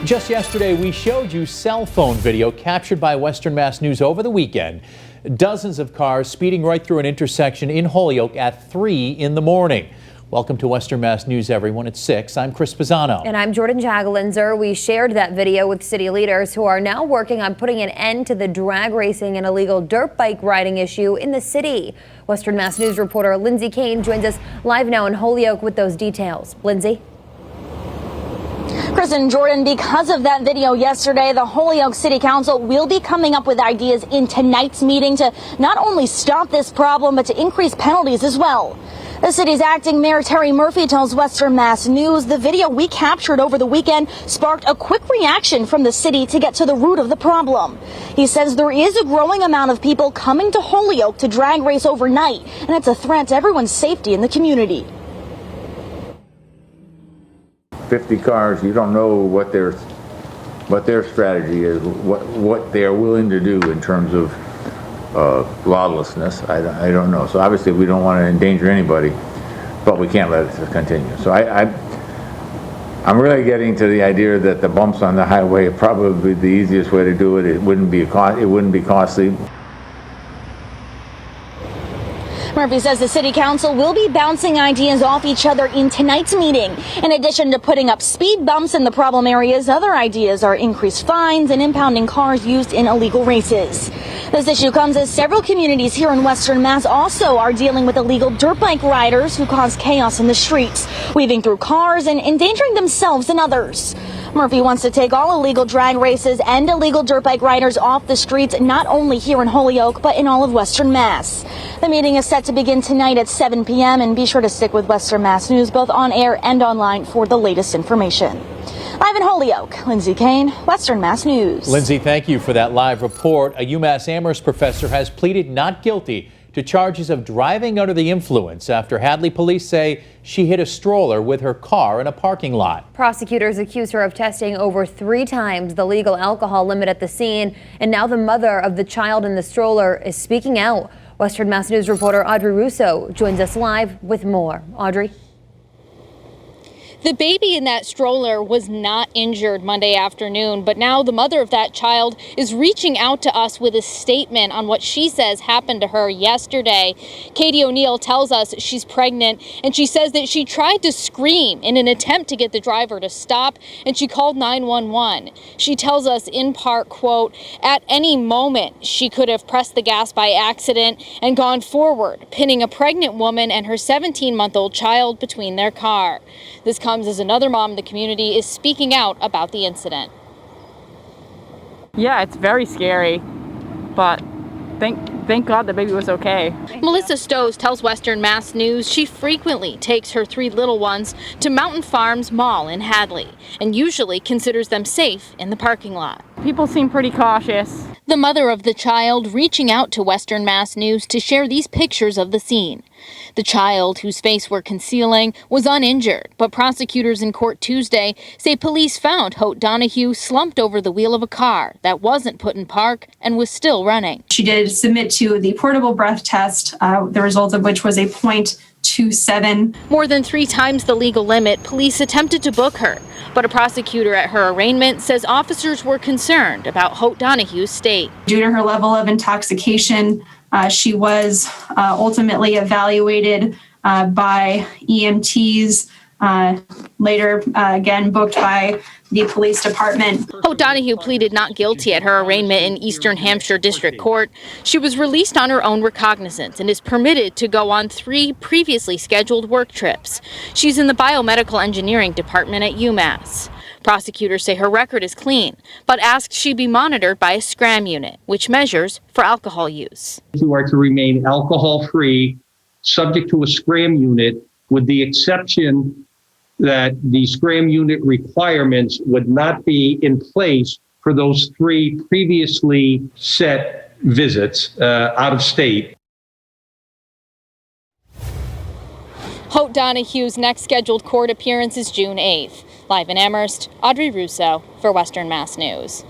Just yesterday, we showed you cell phone video captured by Western Mass News over the weekend. Dozens of cars speeding right through an intersection in Holyoke at 3 in the morning. Welcome to Western Mass News, everyone. It's 6. I'm Chris Pisano. And I'm Jordyn Jagolinzer. We shared that video with city leaders who are now working on putting an end to the drag racing and illegal dirt bike riding issue in the city. Western Mass News reporter Lindsay Kane joins us live now in Holyoke with those details. Lindsay? Chris and Jordan, because of that video yesterday, the Holyoke City Council will be coming up with ideas in tonight's meeting to not only stop this problem, but to increase penalties as well. The city's acting mayor Terry Murphy tells Western Mass News the video we captured over the weekend sparked a quick reaction from the city to get to the root of the problem. He says there is a growing amount of people coming to Holyoke to drag race overnight, and it's a threat to everyone's safety in the community. 50 cars, you don't know what their strategy is, what they are willing to do in terms of lawlessness. I don't know. So obviously we don't want to endanger anybody, but we can't let it continue. So I'm really getting to the idea that the bumps on the highway are probably the easiest way to do it. It wouldn't be costly. Murphy says the city council will be bouncing ideas off each other in tonight's meeting. In addition to putting up speed bumps in the problem areas, other ideas are increased fines and impounding cars used in illegal races. This issue comes as several communities here in Western Mass also are dealing with illegal dirt bike riders who cause chaos in the streets, weaving through cars and endangering themselves and others. Murphy wants to take all illegal drag races and illegal dirt bike riders off the streets, not only here in Holyoke, but in all of Western Mass. The meeting is set to begin tonight at 7 p.m. and be sure to stick with Western Mass News both on air and online for the latest information. Live in Holyoke, Lindsay Kane, Western Mass News. Lindsay, thank you for that live report. A UMass Amherst professor has pleaded not guilty to charges of driving under the influence after Hadley police say she hit a stroller with her car in a parking lot. Prosecutors accuse her of testing over 3 times the legal alcohol limit at the scene, and now the mother of the child in the stroller is speaking out. Western Mass News reporter Audrey Russo joins us live with more. Audrey? The baby in that stroller was not injured Monday afternoon, but now the mother of that child is reaching out to us with a statement on what she says happened to her yesterday. Katie O'Neill tells us she's pregnant, and she says that she tried to scream in an attempt to get the driver to stop, and she called 911. She tells us in part, quote, at any moment she could have pressed the gas by accident and gone forward, pinning a pregnant woman and her 17-month-old child between their car. This comes as another mom in the community is speaking out about the incident. Yeah, it's very scary, but thank God the baby was okay. Melissa Stows tells Western Mass News she frequently takes her 3 little ones to Mountain Farms Mall in Hadley and usually considers them safe in the parking lot. People seem pretty cautious. The mother of the child reaching out to Western Mass News to share these pictures of the scene. The child, whose face we're concealing, was uninjured, but prosecutors in court Tuesday say police found Hope Donahue slumped over the wheel of a car that wasn't put in park and was still running. She did submit to the portable breath test, the result of which was a .27. More than 3 times the legal limit, police attempted to book her, but a prosecutor at her arraignment says officers were concerned about Hope Donahue's state. Due to her level of intoxication, she was ultimately evaluated by EMTs, later again booked by the police department. Hope Donahue pleaded not guilty at her arraignment in Eastern Hampshire District Court. She was released on her own recognizance and is permitted to go on 3 previously scheduled work trips. She's in the biomedical engineering department at UMass. Prosecutors say her record is clean, but asked she be monitored by a SCRAM unit, which measures for alcohol use. You are to remain alcohol-free, subject to a SCRAM unit, with the exception that the SCRAM unit requirements would not be in place for those 3 previously set visits out of state. Hope Donahue's next scheduled court appearance is June 8th. Live in Amherst, Audrey Russo for Western Mass News.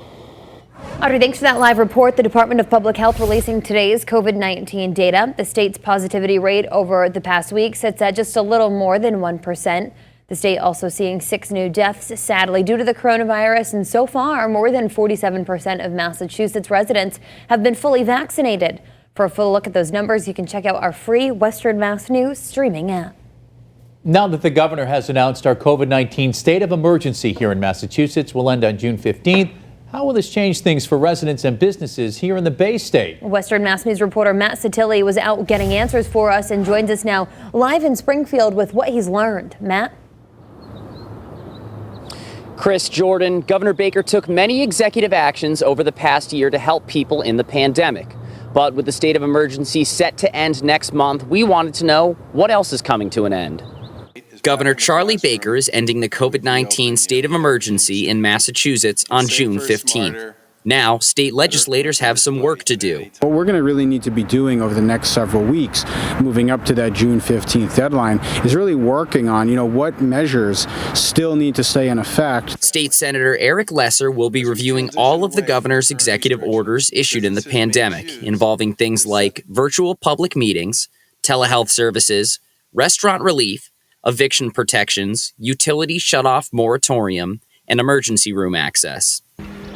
Audrey, thanks for that live report. The Department of Public Health releasing today's COVID-19 data. The state's positivity rate over the past week sits at just a little more than 1%. The state also seeing 6 new deaths, sadly, due to the coronavirus, and so far, more than 47% of Massachusetts residents have been fully vaccinated. For a full look at those numbers, you can check out our free Western Mass News streaming app. Now that the governor has announced our COVID-19 state of emergency here in Massachusetts will end on June 15th, how will this change things for residents and businesses here in the Bay State? Western Mass News reporter Matt Satilli was out getting answers for us and joins us now live in Springfield with what he's learned. Matt? Chris, Jordan, Governor Baker took many executive actions over the past year to help people in the pandemic. But with the state of emergency set to end next month, we wanted to know what else is coming to an end. Governor Charlie Baker is ending the COVID-19 state of emergency in Massachusetts on June 15th. Now, state legislators have some work to do. What we're going to really need to be doing over the next several weeks, moving up to that June 15th deadline, is really working on, what measures still need to stay in effect. State Senator Eric Lesser will be reviewing all of the governor's executive orders issued in the pandemic, involving things like virtual public meetings, telehealth services, restaurant relief, eviction protections, utility shutoff moratorium, and emergency room access.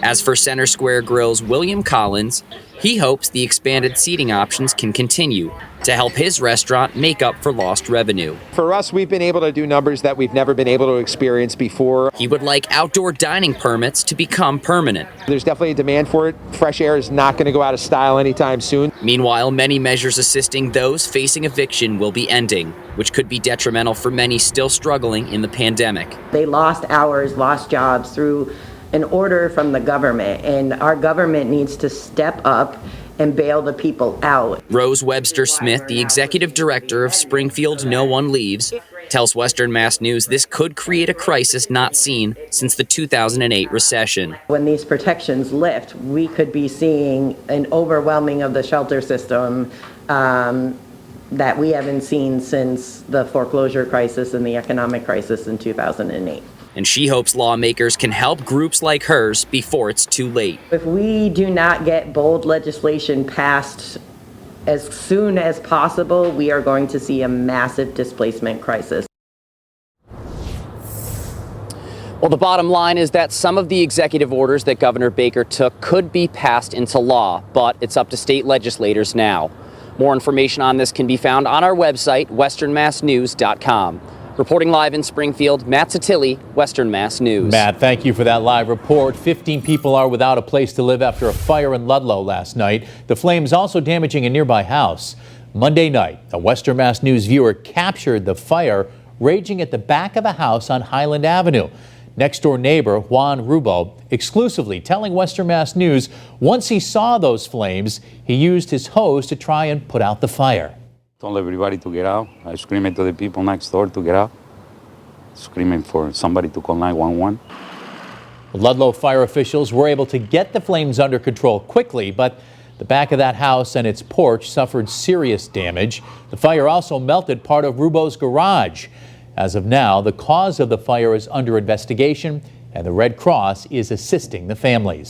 As for Center Square Grill's William Collins, he hopes the expanded seating options can continue to help his restaurant make up for lost revenue. For us, we've been able to do numbers that we've never been able to experience before. He would like outdoor dining permits to become permanent. There's definitely a demand for it. Fresh air is not going to go out of style anytime soon. Meanwhile, many measures assisting those facing eviction will be ending, which could be detrimental for many still struggling in the pandemic. They lost hours, lost jobs through an order from the government, and our government needs to step up and bail the people out. Rose Webster Smith, the executive director of Springfield No One Leaves, tells Western Mass News this could create a crisis not seen since the 2008 recession. When these protections lift, we could be seeing an overwhelming of the shelter system that we haven't seen since the foreclosure crisis and the economic crisis in 2008. And she hopes lawmakers can help groups like hers before it's too late. If we do not get bold legislation passed as soon as possible, we are going to see a massive displacement crisis. Well, the bottom line is that some of the executive orders that Governor Baker took could be passed into law, but it's up to state legislators now. More information on this can be found on our website, westernmassnews.com. Reporting live in Springfield, Matt Satilli, Western Mass News. Matt, thank you for that live report. 15 people are without a place to live after a fire in Ludlow last night. The flames also damaging a nearby house. Monday night, a Western Mass News viewer captured the fire raging at the back of a house on Highland Avenue. Next-door neighbor Juan Rubo exclusively telling Western Mass News once he saw those flames, he used his hose to try and put out the fire. Told everybody to get out. I screamed to the people next door to get out, screaming for somebody to call 911. Ludlow fire officials were able to get the flames under control quickly, but the back of that house and its porch suffered serious damage. The fire also melted part of Rubo's garage. As of now, the cause of the fire is under investigation, and the Red Cross is assisting the families.